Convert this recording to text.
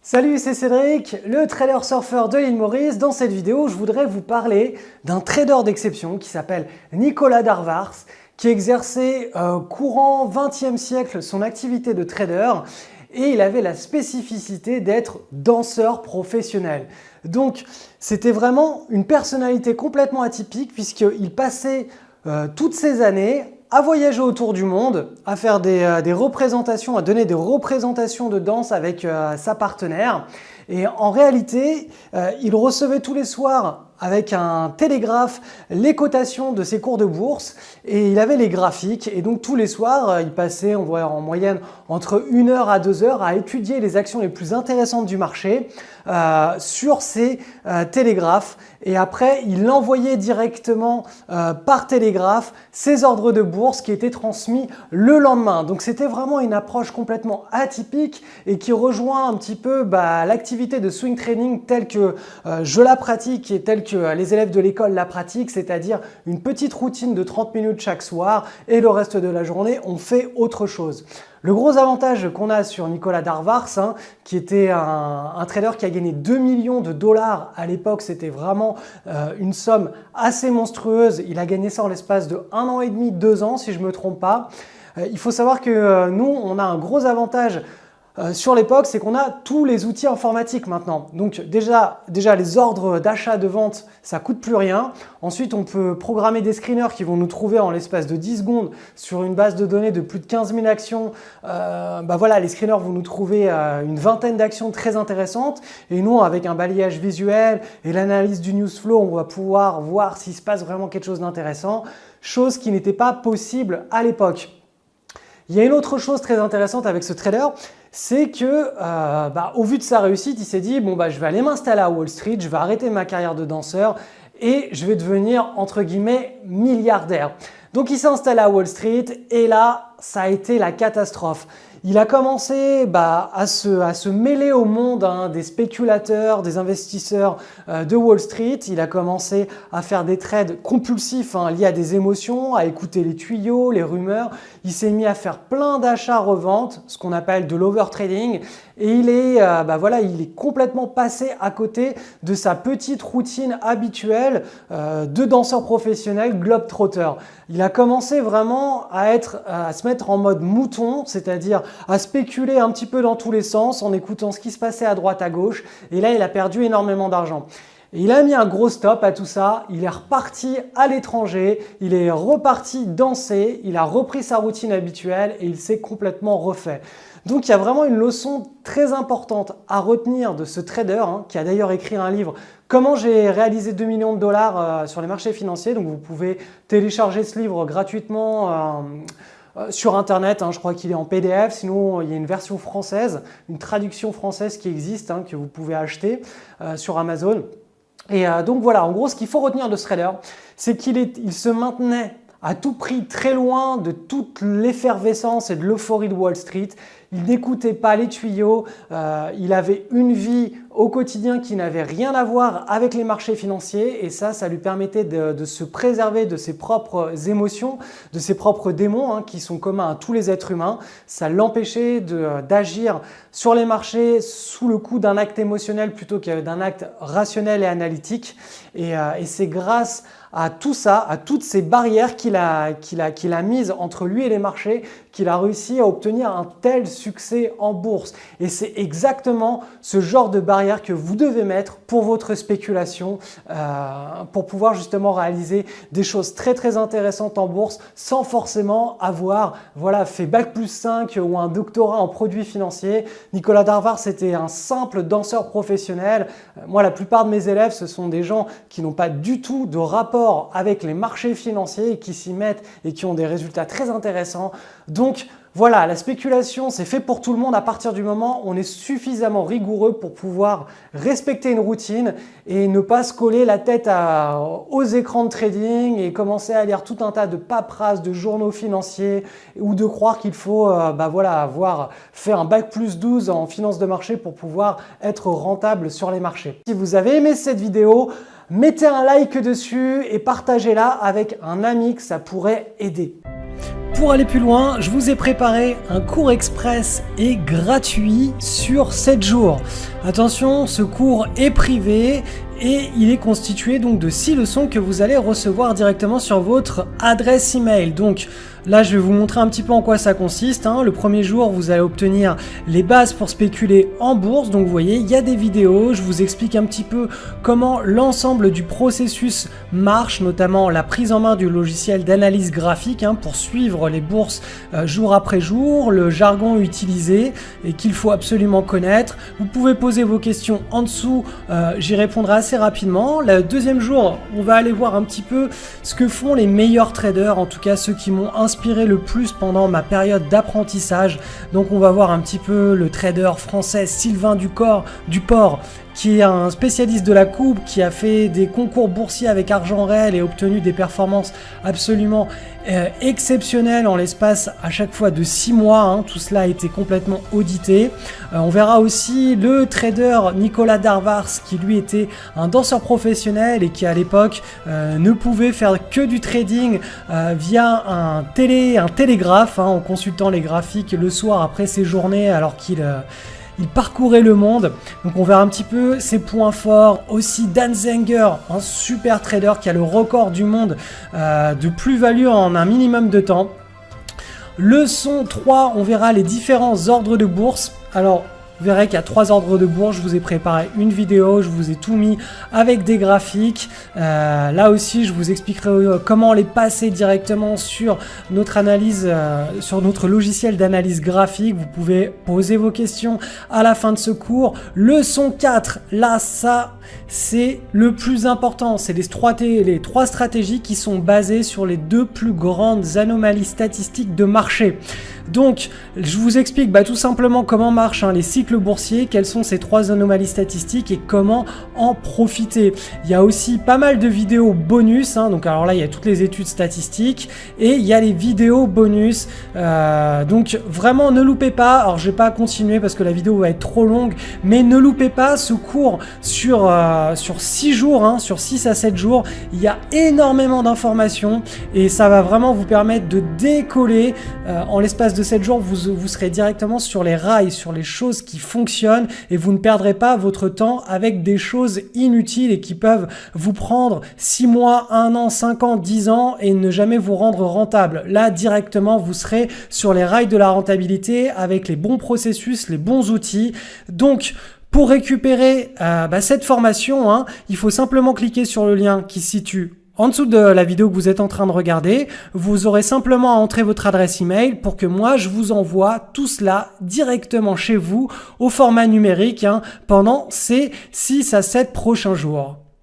Salut, c'est Cédric, le trader surfeur de l'île Maurice. Dans cette vidéo, je voudrais vous parler d'un trader d'exception qui s'appelle Nicolas Darvars, qui exerçait courant XXe siècle son activité de trader et il avait la spécificité d'être danseur professionnel. Donc, c'était vraiment une personnalité complètement atypique puisqu'il passait toutes ces années à voyager autour du monde, à faire des représentations, à donner des représentations de danse avec sa partenaire. Et en réalité, il recevait tous les soirs avec un télégraphe les cotations de ses cours de bourse et il avait les graphiques et donc tous les soirs il passait en moyenne entre 1 heure à 2 heures à étudier les actions les plus intéressantes du marché sur ces télégraphes et après il envoyait directement par télégraphe ses ordres de bourse qui étaient transmis le lendemain. Donc c'était vraiment une approche complètement atypique et qui rejoint un petit peu l'activité de swing trading telle que je la pratique et telle que les élèves de l'école la pratiquent, c'est-à-dire une petite routine de 30 minutes chaque soir et le reste de la journée, on fait autre chose. Le gros avantage qu'on a sur Nicolas Darvars, qui était un trader qui a gagné 2 millions de dollars à l'époque, c'était vraiment une somme assez monstrueuse. Il a gagné ça en l'espace de 1 an et demi, 2 ans si je ne me trompe pas. Il faut savoir que nous, on a un gros avantage sur l'époque, c'est qu'on a tous les outils informatiques maintenant. Donc déjà les ordres d'achat, de vente, ça coûte plus rien. Ensuite, on peut programmer des screeners qui vont nous trouver en l'espace de 10 secondes sur une base de données de plus de 15 000 actions. Voilà, les screeners vont nous trouver une vingtaine d'actions très intéressantes. Et nous, avec un balayage visuel et l'analyse du news flow, on va pouvoir voir s'il se passe vraiment quelque chose d'intéressant, chose qui n'était pas possible à l'époque. Il y a une autre chose très intéressante avec ce trader, c'est que au vu de sa réussite, il s'est dit bon je vais aller m'installer à Wall Street, je vais arrêter ma carrière de danseur et je vais devenir entre guillemets milliardaire. Donc il s'est installé à Wall Street et là ça a été la catastrophe. Il a commencé à se mêler au monde des spéculateurs, des investisseurs de Wall Street. Il a commencé à faire des trades compulsifs liés à des émotions, à écouter les tuyaux, les rumeurs. Il s'est mis à faire plein d'achats-reventes, ce qu'on appelle de l'overtrading. Et il est complètement passé à côté de sa petite routine habituelle de danseur professionnel globetrotter. Il a commencé vraiment à se mettre en mode mouton, c'est-à-dire à spéculer un petit peu dans tous les sens en écoutant ce qui se passait à droite à gauche. Et là, il a perdu énormément d'argent. Et il a mis un gros stop à tout ça, il est reparti à l'étranger, il est reparti danser, il a repris sa routine habituelle et il s'est complètement refait. Donc il y a vraiment une leçon très importante à retenir de ce trader qui a d'ailleurs écrit un livre « Comment j'ai réalisé 2 millions de dollars sur les marchés financiers ». Donc vous pouvez télécharger ce livre gratuitement sur internet, je crois qu'il est en PDF, sinon il y a une version française, une traduction française qui existe que vous pouvez acheter sur Amazon. Et donc voilà, en gros ce qu'il faut retenir de ce trader, c'est qu'il se maintenait à tout prix très loin de toute l'effervescence et de l'euphorie de Wall Street. Il n'écoutait pas les tuyaux, il avait une vie au quotidien qui n'avait rien à voir avec les marchés financiers et ça lui permettait de se préserver de ses propres émotions, de ses propres démons qui sont communs à tous les êtres humains. Ça l'empêchait d'agir sur les marchés sous le coup d'un acte émotionnel plutôt que d'un acte rationnel et analytique. Et c'est grâce à tout ça, à toutes ces barrières qu'il a mises entre lui et les marchés, qu'il a réussi à obtenir un tel succès en bourse. Et c'est exactement ce genre de barrière que vous devez mettre pour votre spéculation, pour pouvoir justement réaliser des choses très très intéressantes en bourse sans forcément avoir fait Bac+5 ou un doctorat en produits financiers. Nicolas Darvars était un simple danseur professionnel. Moi, la plupart de mes élèves, ce sont des gens qui n'ont pas du tout de rapport avec les marchés financiers et qui s'y mettent et qui ont des résultats très intéressants. Donc voilà, la spéculation, c'est fait pour tout le monde à partir du moment où on est suffisamment rigoureux pour pouvoir respecter une routine et ne pas se coller la tête aux écrans de trading et commencer à lire tout un tas de paperasses, de journaux financiers ou de croire qu'il faut avoir fait un Bac+12 en finance de marché pour pouvoir être rentable sur les marchés. Si vous avez aimé cette vidéo, mettez un like dessus et partagez-la avec un ami que ça pourrait aider. Pour aller plus loin, je vous ai préparé un cours express et gratuit sur 7 jours. Attention, ce cours est privé et il est constitué donc de 6 leçons que vous allez recevoir directement sur votre adresse email. Donc là, je vais vous montrer un petit peu en quoi ça consiste. Le premier jour, vous allez obtenir les bases pour spéculer en bourse. Donc vous voyez, il y a des vidéos, je vous explique un petit peu comment l'ensemble du processus marche, notamment la prise en main du logiciel d'analyse graphique pour suivre les bourses jour après jour, le jargon utilisé et qu'il faut absolument connaître. Vous pouvez poser vos questions en dessous, j'y répondrai assez rapidement. Le deuxième jour, on va aller voir un petit peu ce que font les meilleurs traders, en tout cas ceux qui m'ont inspiré le plus pendant ma période d'apprentissage. Donc on va voir un petit peu le trader français Sylvain Duport, qui est un spécialiste de la coupe, qui a fait des concours boursiers avec argent réel et obtenu des performances absolument exceptionnelles en l'espace à chaque fois de 6 mois. Tout cela a été complètement audité. On verra aussi le trader Nicolas Darvars, qui lui était un danseur professionnel et qui à l'époque ne pouvait faire que du trading via un télégraphe, en consultant les graphiques le soir après ses journées alors qu'il parcourait le monde. Donc on verra un petit peu ses points forts. Aussi Dan Zenger, un super trader qui a le record du monde de plus-value en un minimum de temps. Leçon 3, on verra les différents ordres de bourse. Alors vous verrez qu'il y a 3 ordres de bourse, je vous ai préparé une vidéo, je vous ai tout mis avec des graphiques. Là aussi, je vous expliquerai comment les passer directement sur notre analyse, sur notre logiciel d'analyse graphique. Vous pouvez poser vos questions à la fin de ce cours. Leçon 4, là, ça, c'est le plus important. C'est les 3 stratégies qui sont basées sur les 2 plus grandes anomalies statistiques de marché. Donc, je vous explique tout simplement comment marchent les cycles boursiers, quelles sont ces 3 anomalies statistiques et comment en profiter. Il y a aussi pas mal de vidéos bonus, donc alors là, il y a toutes les études statistiques et il y a les vidéos bonus. Donc, vraiment, ne loupez pas. Alors, je vais pas continuer parce que la vidéo va être trop longue, mais ne loupez pas ce cours sur 6 jours, sur 6 à 7 jours. Il y a énormément d'informations et ça va vraiment vous permettre de décoller en l'espace de 7 jours. Vous serez directement sur les rails, sur les choses qui fonctionnent et vous ne perdrez pas votre temps avec des choses inutiles et qui peuvent vous prendre 6 mois, 1 an, 5 ans, 10 ans et ne jamais vous rendre rentable. Là, directement, vous serez sur les rails de la rentabilité avec les bons processus, les bons outils. Donc, pour récupérer cette formation, il faut simplement cliquer sur le lien qui se situe en dessous de la vidéo que vous êtes en train de regarder. Vous aurez simplement à entrer votre adresse email pour que moi je vous envoie tout cela directement chez vous au format numérique pendant ces 6 à 7 prochains jours.